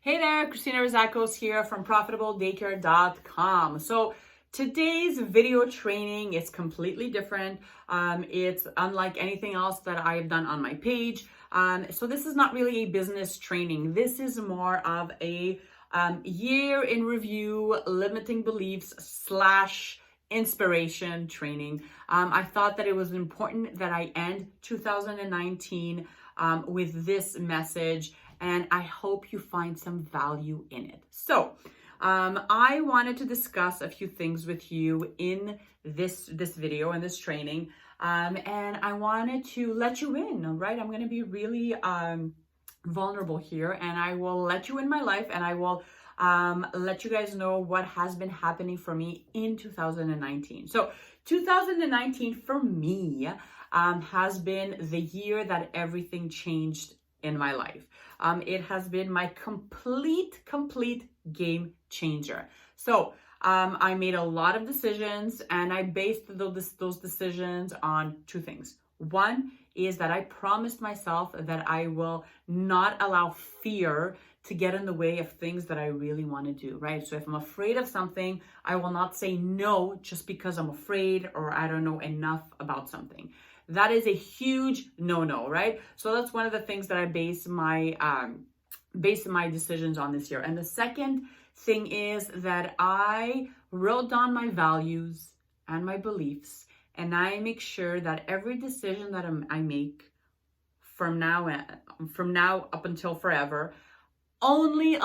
Hey there, Christina Rizakos here from profitabledaycare.com. So today's video training is completely different. It's unlike anything else that I've done on my page. So this is not really a business training. This is more of a year in review, limiting beliefs / inspiration training. I thought that it was important that I end 2019 with this message, and I hope you find some value in it. So I wanted to discuss a few things with you in this video and this training, and I wanted to let you in, right? I'm going to be really vulnerable here, and I will let you in my life, and I will let you guys know what has been happening for me in 2019. So 2019 for me has been the year that everything changed in my life. It has been my complete game changer. So I made a lot of decisions, and I based those decisions on two things. One is that I promised myself that I will not allow fear to get in the way of things that I really want to do, right? So if I'm afraid of something, I will not say no just because I'm afraid or I don't know enough about something. That is a huge no-no, right? So that's one of the things that I base my decisions on this year. And the second thing is that I wrote down my values and my beliefs, and I make sure that every decision that I make from now up until forever only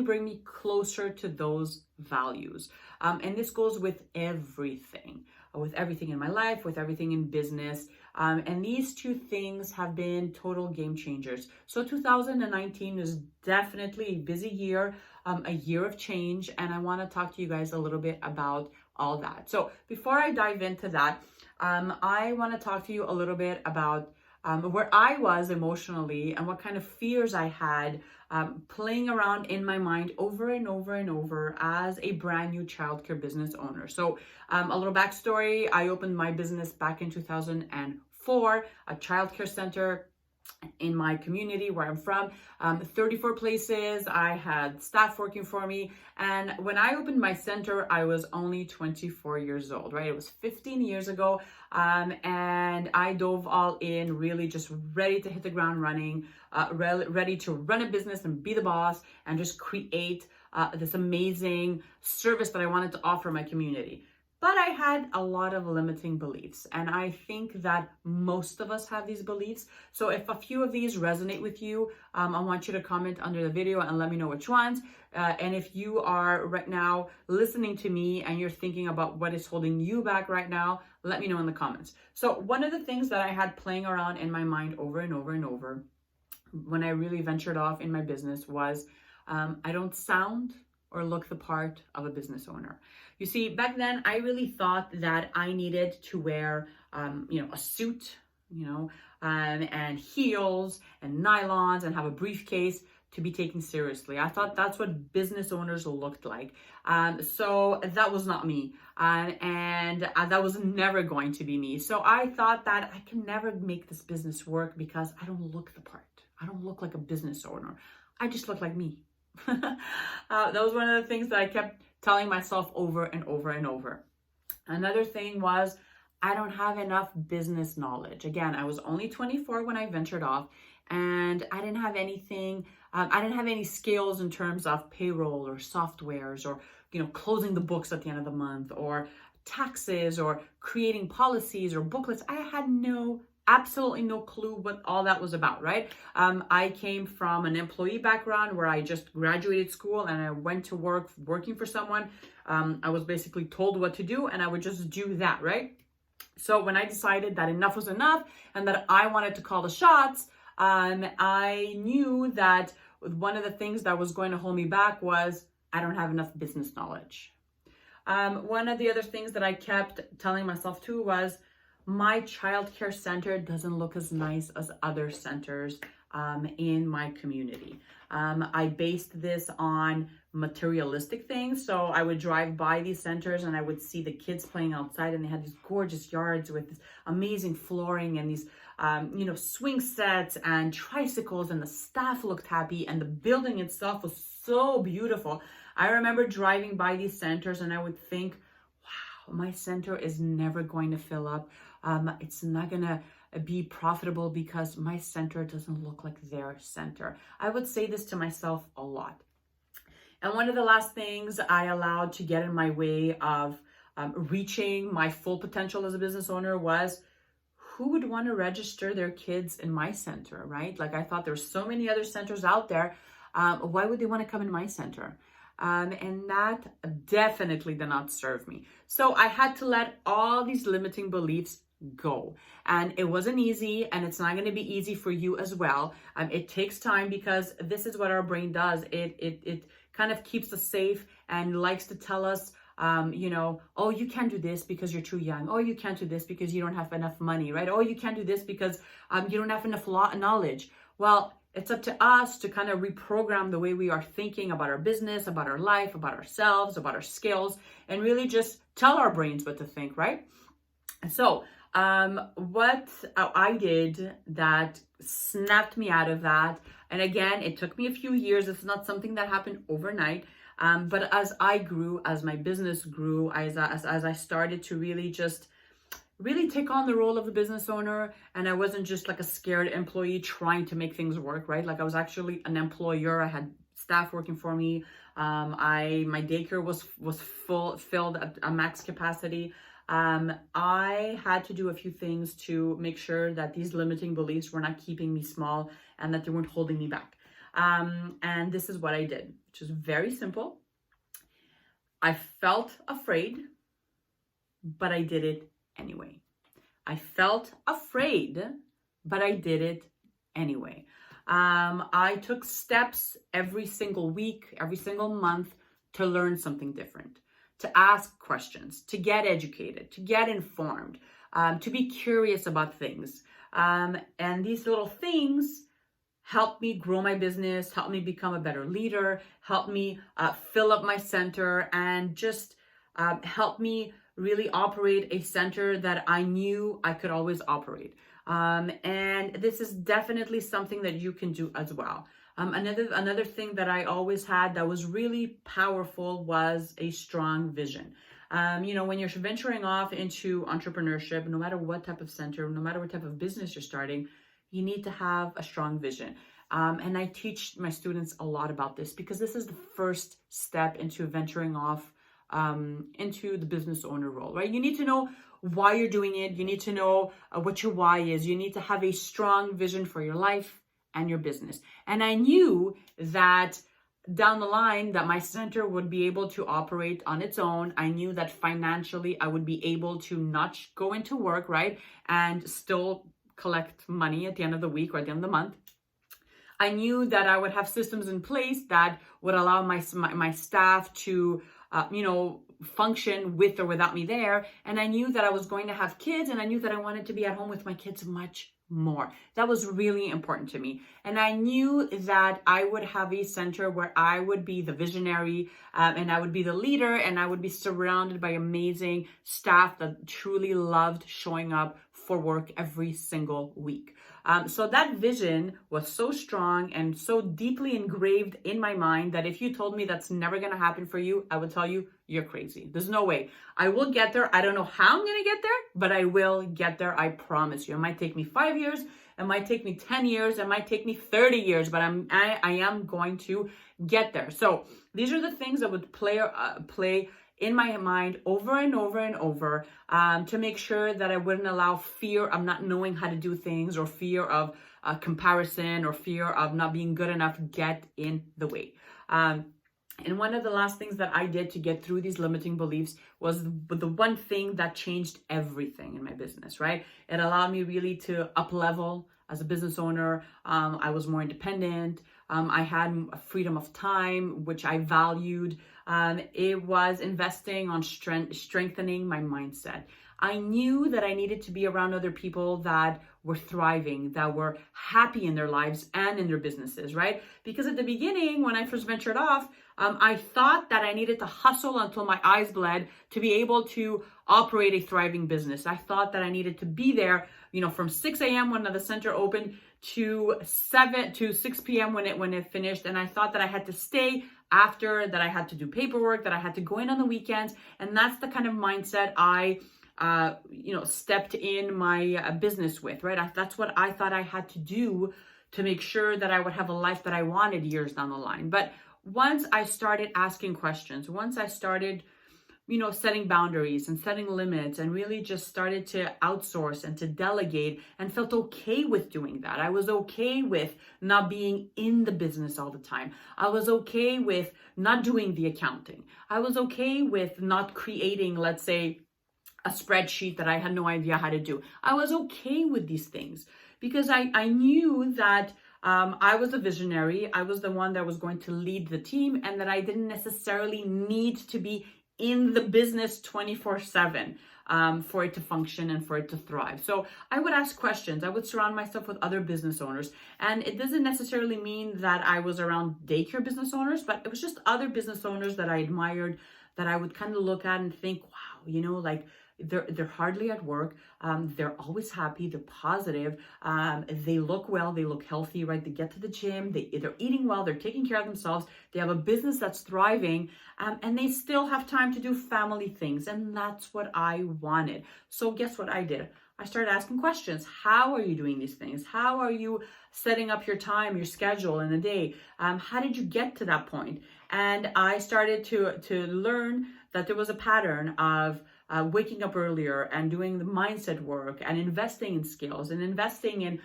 bring me closer to those values. And this goes with everything in my life, with everything in business. And these two things have been total game changers. So 2019 is definitely a busy year, a year of change. And I want to talk to you guys a little bit about all that. So before I dive into that, I want to talk to you a little bit about where I was emotionally and what kind of fears I had playing around in my mind over and over as a brand new childcare business owner. So a little backstory: I opened my business back in 2004, a childcare center in my community where I'm from, 34 places. I had staff working for me. And when I opened my center, I was only 24 years old, right? It was 15 years ago. And I dove all in, really just ready to hit the ground running, ready to run a business and be the boss and just create this amazing service that I wanted to offer my community. But I had a lot of limiting beliefs, and I think that most of us have these beliefs. So if a few of these resonate with you, I want you to comment under the video and let me know which ones. And if you are right now listening to me and you're thinking about what is holding you back right now, let me know in the comments. So one of the things that I had playing around in my mind over and over when I really ventured off in my business was I don't sound or look the part of a business owner. You see, back then I really thought that I needed to wear, a suit, and heels and nylons and have a briefcase to be taken seriously. I thought that's what business owners looked like. So that was not me. And that was never going to be me. So I thought that I can never make this business work because I don't look the part. I don't look like a business owner. I just look like me. That was one of the things that I kept telling myself over and over. Another thing was I don't have enough business knowledge. Again, I was only 24 when I ventured off, and I didn't have anything. I didn't have any skills in terms of payroll or softwares or closing the books at the end of the month or taxes or creating policies or booklets. I had absolutely no clue what all that was about, right? I came from an employee background where I just graduated school and I went to working for someone. I was basically told what to do and I would just do that, right? So when I decided that enough was enough and that I wanted to call the shots, I knew that one of the things that was going to hold me back was I don't have enough business knowledge. One of the other things that I kept telling myself too was my childcare center doesn't look as nice as other centers in my community. I based this on materialistic things. So I would drive by these centers and I would see the kids playing outside, and they had these gorgeous yards with this amazing flooring and these swing sets and tricycles, and the staff looked happy, and the building itself was so beautiful. I remember driving by these centers and I would think, wow, my center is never going to fill up. It's not going to be profitable because my center doesn't look like their center. I would say this to myself a lot. And one of the last things I allowed to get in my way of reaching my full potential as a business owner was, who would want to register their kids in my center, right? Like, I thought there's so many other centers out there. Why would they want to come in my center? And that definitely did not serve me. So I had to let all these limiting beliefs go. And it wasn't easy, and it's not going to be easy for you as well. It takes time, because this is what our brain does. It kind of keeps us safe and likes to tell us, oh, you can't do this because you're too young. Oh, you can't do this because you don't have enough money, right? Oh, you can't do this because you don't have enough knowledge. Well, it's up to us to kind of reprogram the way we are thinking about our business, about our life, about ourselves, about our skills, and really just tell our brains what to think, right? So what I did that snapped me out of that, and again, it took me a few years. It's not something that happened overnight. But as I grew, as my business grew, as I started to really take on the role of a business owner, and I wasn't just like a scared employee trying to make things work, right? Like, I was actually an employer. I had staff working for me. My daycare was filled at a max capacity. I had to do a few things to make sure that these limiting beliefs were not keeping me small and that they weren't holding me back. And this is what I did, which is very simple. I felt afraid, but I did it anyway. I felt afraid, but I did it anyway. I took steps every single week, every single month to learn something different, to ask questions, to get educated, to get informed, to be curious about things. And these little things helped me grow my business, helped me become a better leader, helped me fill up my center, and just helped me really operate a center that I knew I could always operate. And this is definitely something that you can do as well. Another thing that I always had that was really powerful was a strong vision. When you're venturing off into entrepreneurship, no matter what type of center, no matter what type of business you're starting, you need to have a strong vision. And I teach my students a lot about this, because this is the first step into venturing off into the business owner role, right? You need to know why you're doing it. You need to know what your why is. You need to have a strong vision for your life and your business. And I knew that down the line that my center would be able to operate on its own. I knew that financially I would be able to not go into work, right? And still collect money at the end of the week or at the end of the month. I knew that I would have systems in place that would allow my staff to, function with or without me there. And I knew that I was going to have kids, and I knew that I wanted to be at home with my kids much more. That was really important to me. And I knew that I would have a center where I would be the visionary, and I would be the leader, and I would be surrounded by amazing staff that truly loved showing up for work every single week. So that vision was so strong and so deeply engraved in my mind that if you told me that's never going to happen for you, I would tell you, you're crazy. There's no way. I will get there. I don't know how I'm going to get there, but I will get there. I promise you. It might take me 5 years. It might take me 10 years. It might take me 30 years, but I am going to get there. So these are the things that would play in my mind over and over and over, to make sure that I wouldn't allow fear of not knowing how to do things, or fear of comparison, or fear of not being good enough get in the way. And one of the last things that I did to get through these limiting beliefs was the one thing that changed everything in my business, right? It allowed me really to up level as a business owner. I was more independent. I had a freedom of time, which I valued. It was investing on strengthening my mindset. I knew that I needed to be around other people that were thriving, that were happy in their lives and in their businesses, right? Because at the beginning, when I first ventured off, I thought that I needed to hustle until my eyes bled to be able to operate a thriving business. I thought that I needed to be there, from 6 a.m. when the center opened to 6 p.m. when it finished. And I thought that I had to stay after, that I had to do paperwork, that I had to go in on the weekends. And that's the kind of mindset I stepped in my business with, right? That's what I thought I had to do to make sure that I would have a life that I wanted years down the line. But once I started asking questions, once I started, setting boundaries and setting limits and really just started to outsource and to delegate and felt okay with doing that. I was okay with not being in the business all the time. I was okay with not doing the accounting. I was okay with not creating, let's say, a spreadsheet that I had no idea how to do. I was okay with these things because I knew that I was a visionary. I was the one that was going to lead the team, and that I didn't necessarily need to be in the business 24/7 for it to function and for it to thrive. So I would ask questions. I would surround myself with other business owners. And it doesn't necessarily mean that I was around daycare business owners, but it was just other business owners that I admired, that I would kind of look at and think, wow, like they're hardly at work. They're always happy. They're positive. They look well. They look healthy, right? They get to the gym. They're eating well. They're taking care of themselves. They have a business that's thriving, and they still have time to do family things. And that's what I wanted. So guess what I did? I started asking questions. How are you doing these things? How are you setting up your time, your schedule in a day? How did you get to that point? And I started to learn that there was a pattern of waking up earlier and doing the mindset work and investing in skills and investing in,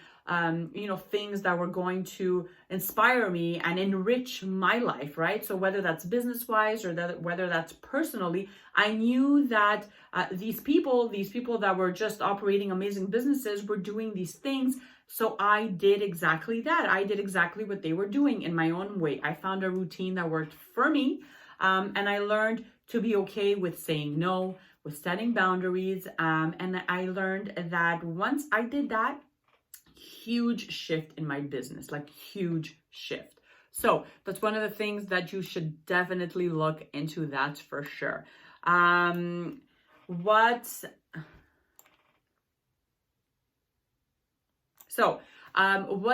things that were going to inspire me and enrich my life, right? So whether that's business-wise or whether that's personally, I knew that these people that were just operating amazing businesses were doing these things. So I did exactly that. I did exactly what they were doing in my own way. I found a routine that worked for me, and I learned to be okay with saying no, with setting boundaries. And I learned that once I did that, huge shift in my business, like huge shift. So that's one of the things that you should definitely look into, that's for sure. What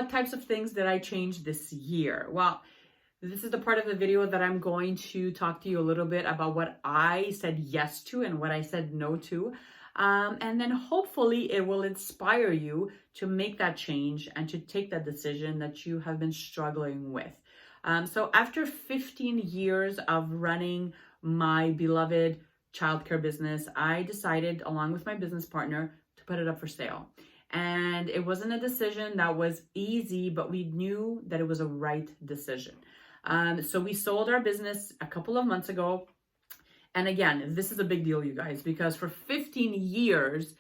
types of things did I change this year? Well, this is the part of the video that I'm going to talk to you a little bit about what I said yes to and what I said no to. And then hopefully it will inspire you to make that change and to take that decision that you have been struggling with. So after 15 years of running my beloved childcare business, I decided, along with my business partner, to put it up for sale. And it wasn't a decision that was easy, but we knew that it was a right decision. So we sold our business a couple of months ago. And again, this is a big deal, you guys, because for 15 years,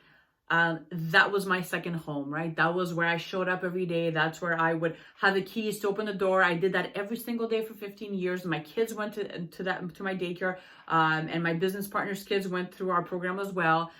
that was my second home, right? That was where I showed up every day. That's where I would have the keys to open the door. I did that every single day for 15 years. My kids went to my daycare, and my business partner's kids went through our program as well.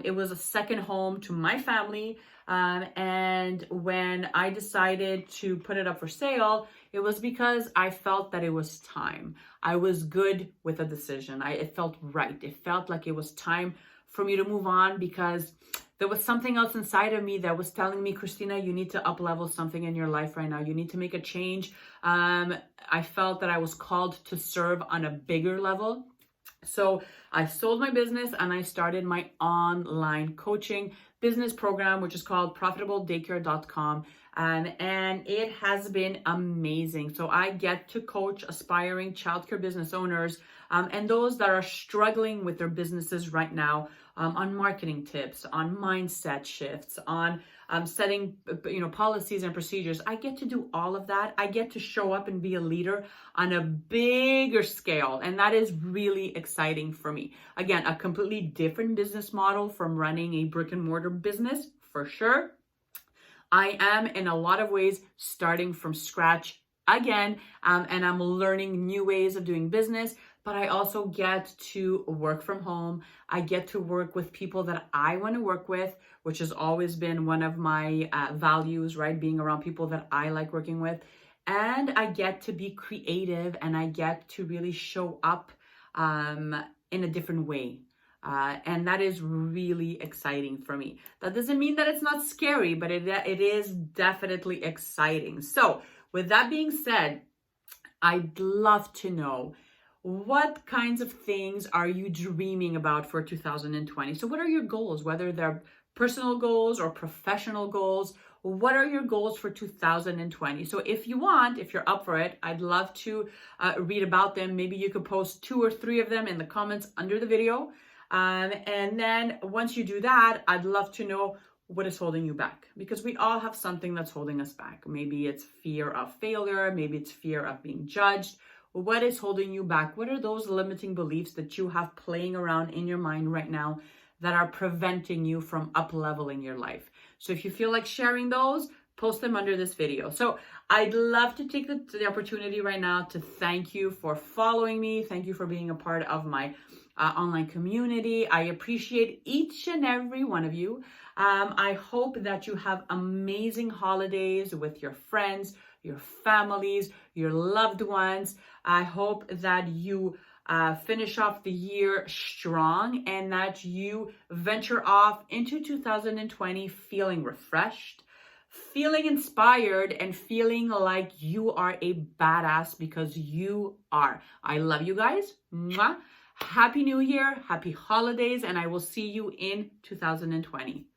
It was a second home to my family. And when I decided to put it up for sale, it was because I felt that it was time. I was good with a decision. It felt right. It felt like it was time for me to move on, because there was something else inside of me that was telling me, Christina, you need to up-level something in your life right now. You need to make a change. I felt that I was called to serve on a bigger level. So I sold my business and I started my online coaching business program, which is called profitabledaycare.com. And it has been amazing. So I get to coach aspiring childcare business owners and those that are struggling with their businesses right now, on marketing tips, on mindset shifts, on setting policies and procedures. I get to do all of that. I get to show up and be a leader on a bigger scale. And that is really exciting for me. Again, a completely different business model from running a brick and mortar business, for sure. I am in a lot of ways starting from scratch again, and I'm learning new ways of doing business. but I also get to work from home. I get to work with people that I want to work with, which has always been one of my values, right? Being around people that I like working with. And I get to be creative, and I get to really show up in a different way. And that is really exciting for me. That doesn't mean that it's not scary, but it is definitely exciting. So with that being said, I'd love to know, what kinds of things are you dreaming about for 2020? So what are your goals, whether they're personal goals or professional goals? What are your goals for 2020? So if you want, if you're up for it, I'd love to read about them. Maybe you could post 2 or 3 of them in the comments under the video. And then once you do that, I'd love to know what is holding you back, because we all have something that's holding us back. Maybe it's fear of failure. Maybe it's fear of being judged. What is holding you back? What are those limiting beliefs that you have playing around in your mind right now that are preventing you from up-leveling your life? So if you feel like sharing those, post them under this video. So I'd love to take the opportunity right now to thank you for following me. Thank you for being a part of my online community. I appreciate each and every one of you. I hope that you have amazing holidays with your friends, your families, your loved ones. I hope that you finish off the year strong, and that you venture off into 2020 feeling refreshed, feeling inspired, and feeling like you are a badass, because you are. I love you guys. Mwah. Happy New Year, happy holidays, and I will see you in 2020.